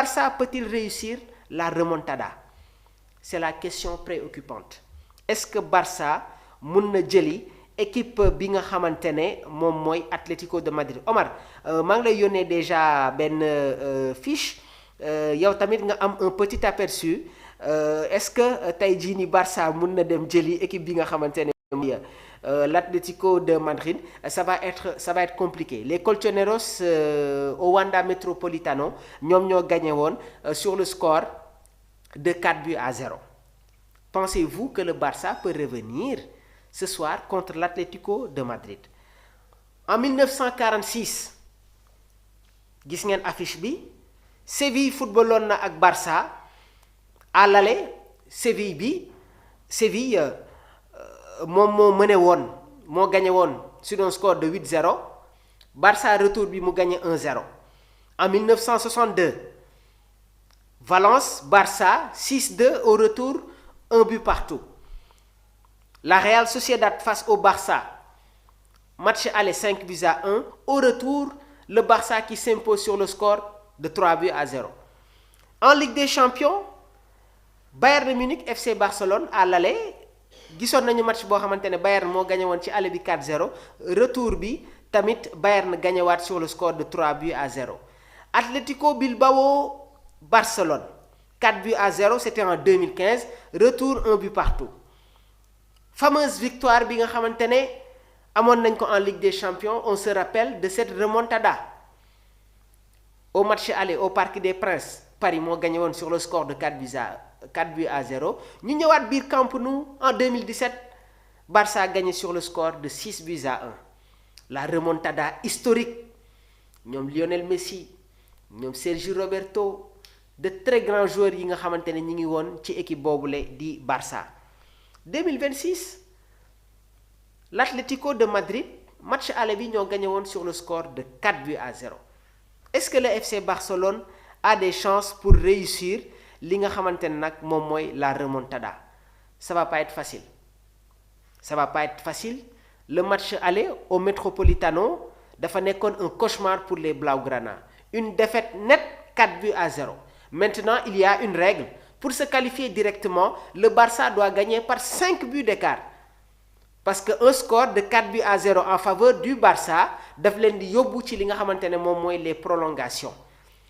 Barça peut-il réussir la remontada? C'est la question préoccupante. Est-ce que Barça mun na jëli équipe bi nga xamante ne moom mooy Atlético de Madrid? Omar maa ngi lay yónnee déjà benn fiche yow tamit nga am un petit aperçu est-ce que tey jii ni Barça mun na dem jëli équipe bi nga xamante ne mooy l'Atlético de Madrid? Ça va être compliqué. Les Colchoneros au Wanda Metropolitano ñoom ñoo gagné woon sur le score de 4-0. Pensez-vous que le Barça peut revenir ce soir contre l'Atlético de Madrid? En 1946 gis ngeen affiche bi, Séville footballoon na ak Barça à l'aller. Séville moom moo mëne woon moo gagné woon sur un score de 8-0. Barça retour bi mu gagné 1-0. En 1962 Valence Barça 6-2 au retour, 1 but partout. La Real Sociedad face au Barça, match aller 5-1. Au retour, le Barça qui s'impose sur le score de 3-0. En Ligue des Champions, Bayern de Munich FC Barcelone à l'aller. Gisoon nañu match boo xamante ne Bayern moo gagné woon ci aller bi 4-0. Retour bi tamit Bayern gagné waat sur le score de 3-0. Atlético Bilbao Barcelone 4-0, c'était en 2015. Retour, 1 but partout. Fameuse victoire bi nga xamante ne amoon nañ ko en Ligue des Champions. On se rappelle de cette remontada au match aller au Parc des Princes. Paris moo gagné woon sur le score de 4-0. ñu ñëwaat biir Camp Nou en 2017. Barça a gagné sur le score de 6-1. La remontada historique. ñoom Lionel Messi, ñoom Sergio Roberto, de très grands joueurs yi nga xamante ne ñi ngi woon ci équipe boobule di Barça. 2026 l'Atlético de Madrid match aller bi ñoo gagné woon sur le score de 4-0. Est-ce que le FC Barcelone a des chances pour réussir li nga xamante ne nag moom mooy la remontada? Ça va pas être facile. Le match aller au Metropolitano dafa nekkoon un cauchemar pour les Blaugrana. Une défaite nette 4-0. Maintenant, il y a une règle. Pour se qualifier directement, le Barça doit gagner par 5 buts d'écart. Parce qu'un score de 4-0 en faveur du Barça daf leen di yóbbu ci li nga xamante ne moom mooy les prolongations.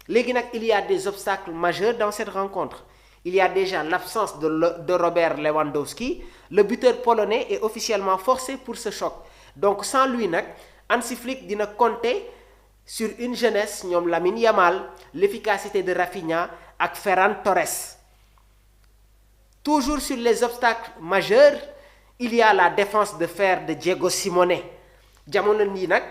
Léegi nag il y a des obstacles majeurs dans cette rencontre. Il y a déjà l'absence de Robert Lewandowski. Le buteur polonais est officiellement forcé pour ce choc. Donc sans lui nag Hansi Flick dina compter sur une jeunesse ñoom Lamine Yamal, l'efficacité de Rafinha ak Ferran Torres. Toujours sur les obstacles majeurs, il y a la défense de fer de Diego Simeone. Jamono nii nag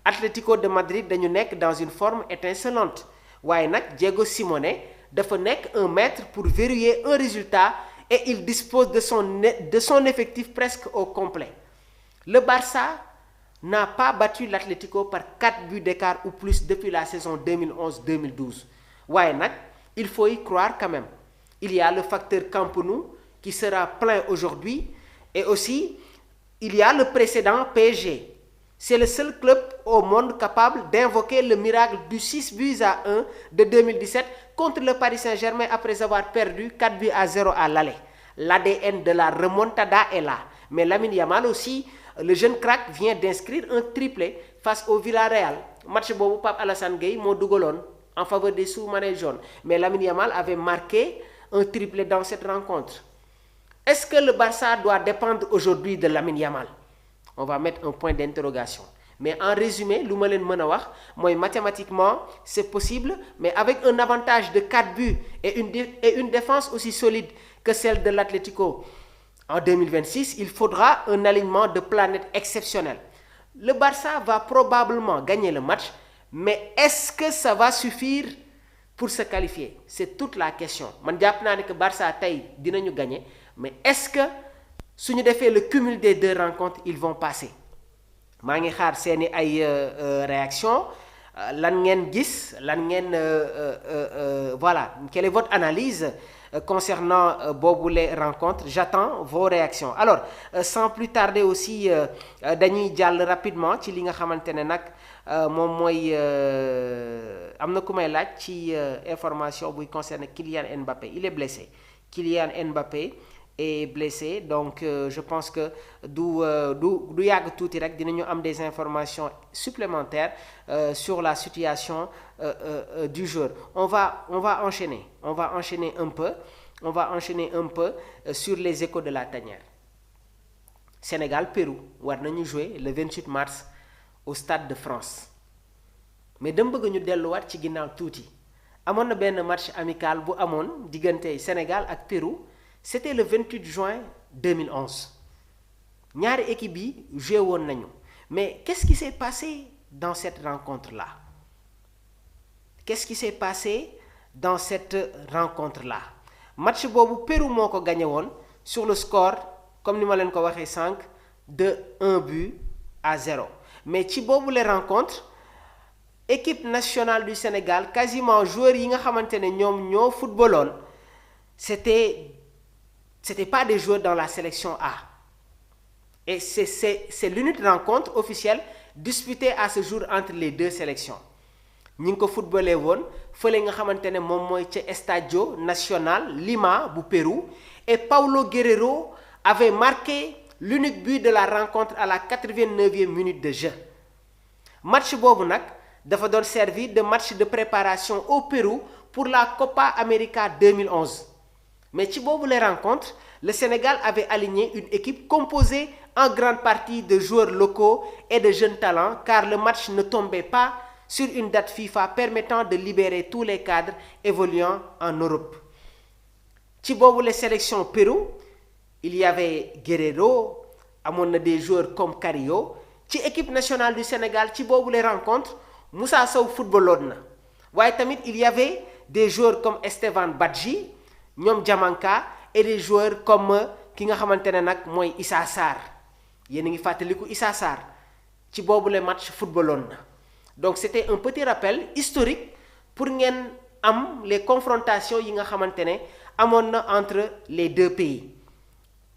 Atlético de Madrid dañu nekk dans une forme étincelante waaye nag Diego Simeone dafa nekk un maître pour verrouiller un résultat et il dispose de son effectif presque au complet. Le Barça n'a pas battu l'Atlético par 4 buts d'écart ou plus depuis la saison 2011-2012. waaye nag il faut y croire quand même. Il y a le facteur Camp Nou qui sera plein aujourd'hui et aussi il y a le précédent PSG. C'est le seul club au monde capable d'invoquer le miracle du 6-1 de 2017 contre le Paris Saint-Germain après avoir perdu 4-0 à l'aller. L'ADN de la remontada est là. Mais Lamine Yamal aussi, le jeune crack vient d'inscrire un triplé face au Villarreal. Match boobu Pape Alassane Gueye moo dugaloon en faveur des sous-marins jaunes. Mais Lamine Yamal avait marqué un triplé dans cette rencontre. Est-ce que le Barça doit dépendre aujourd'hui de Lamine Yamal? On va mettre un point d'interrogation. Mais en résumé, lu ma leen mën a wax mooy mathématiquement c'est possible, mais avec un avantage de 4 buts et une défense aussi solide que celle de l'Atlético en 2026, il faudra un alignement de planète exceptionnel. Le Barça va probablement gagner le match, mais est-ce que ça va suffire pour se qualifier? C'est toute la question. Man jàpp naa ne que Barça tey dinañu gagner, mais est-ce que su ñu defee le cumul des deux rencontres ils vont passer? Maa ngi xaar seeni ay réaction lan ngeen gis lan ngeen voilà quelle est votre analyse concernant boobu les rencontres. J'attends vos réactions. Alors sans plus tarder aussi dañuy jàll rapidement ci li nga xamante ne nag moom mooy am na ku may laaj ci information buy concerner Kylian Mbappé. Il est blessé. Kylian Mbappé est blessé, donc je pense que du yàgg tuuti rek dinañu am des informations supplémentaires sur la situation du joueur. On va enchaîner un peu sur les échos de la tanière. Sénégal Pérou war nañu jouer le 28 mars au Stade de France, mais dama bëgg ñu delluwaat ci ginnaaw tuuti. Amoon na benn match amical bu amoon diggante Sénégal ak Pérou. C'était le 28 juin 2011 ñaari équipe yi joué woon nañu, mais qu'est-ce qui s'est passé dans cette rencontre-là? Match boobu Pérou moo ko gagné woon sur le score comme ni ma leen ko waxee sànq de 1-0. Mais ci boobu les rencontres équipe nationale du Sénégal quasiment joueurs yi nga xamante ne ñoom ñoo footballoon c'était pas des joueurs dans la sélection A. Et c'est l'unique rencontre officielle disputée à ce jour entre les deux sélections. ñi ngi ko footballé woon fële nga xamante ne moom mooy ca Estadio Nacional Lima bu Pérou, et Paulo Guerrero avait marqué l'unique but de la rencontre à la 89e minute de jeu. Match boobu nag dafa doon servir de match de préparation au Pérou pour la Copa América 2011. Mais ci boobu les rencontres, le Sénégal avait aligné une équipe composée en grande partie de joueurs locaux et de jeunes talents, car le match ne tombait pas sur une date FIFA permettant de libérer tous les cadres évoluant en Europe. Ci boobu les sélections Pérou, il y avait Guerrero, amoon na des joueurs comme Carrillo. Ci équipe nationale du Sénégal ci boobu les rencontres, Moussa Sow footballoon na, waaye tamit il y avait des joueurs comme Esteban Badji, ñoom Diamanka, et des joueurs comme ki nga xamante ne nag mooy Issa Sarr. Yéen a ngi fàttaliku Issa Sarr ci boobu le match footballoon na. Donc c'était un petit rappel historique pour ngeen am les confrontations yi nga xamante ne amoon na entre les deux pays.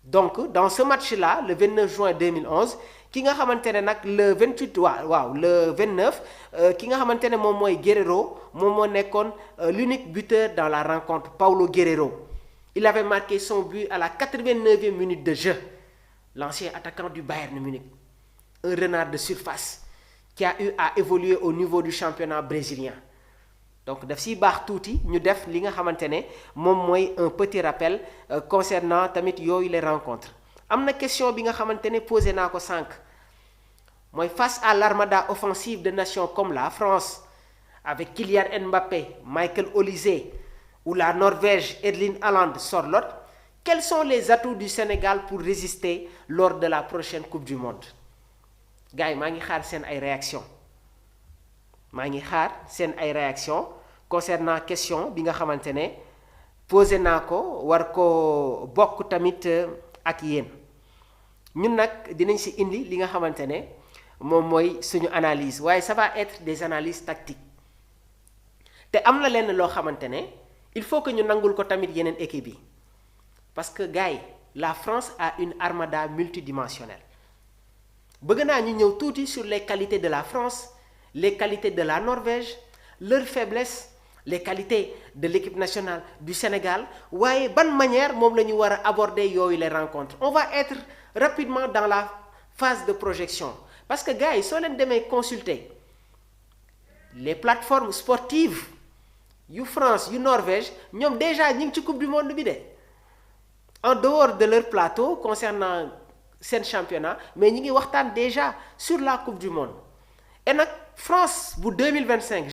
Donc dans ce match-là le 29 juin 2011 ki nga xamante ne nag le 28 le 29 ki nga xamante ne moom mooy Guerrero moom moo nekkoon l'unique buteur dans la rencontre, Paulo Guerrero. Il avait marqué son but à la 89e minute de jeu. L'ancien attaquant du Bayern Munich, un renard de surface qui a eu à évoluer au niveau du championnat brésilien. Donc daf siy baax tuuti ñu def li nga xamante ne moom mooy un petit rappel concernant tamit yooyu les rencontres. Am na question bi nga xamante ne posé naa ko sànq, mooy face à l'armada offensive de nations comme la France avec Kylian Mbappé, Michael Olise, ou la Norvège, Erling Haaland, Sorloth, quels sont les atouts du Sénégal pour résister lors de la prochaine Coupe du Monde? Gars yi maa ngi xaar seen ay réaction concernant question bi nga xamante ne posé naa ko war ko bokk tamit ak yéen. Ñun nag dinañ si indi li nga xamante ne moom mooy suñu analyse, waaye ça va être des analyses tactiques. Te am na lenn loo xamante ne il faut que ñu nangul ko tamit yeneen équipe yi, parce que gars yi la France a une armada multidimensionnelle. Bëgg naa ñu ñëw tuuti sur les qualités de la France, les qualités de la Norvège, leurs faiblesses, les qualités de l'équipe nationale du Sénégal, waaye ban manière moom la ñu war a aborder yooyu les rencontres. On va être rapidement dans la phase de projection, parce que gars yi soo leen demee consulter les plateformes sportives yu France yu Norvège, ñoom déjà ñi ngi ci coupe du monde bi de, en dehors de leur plateau concernant seen championnat, mais ñi ngi waxtaan déjà sur la coupe du monde. Et nag France bu 2025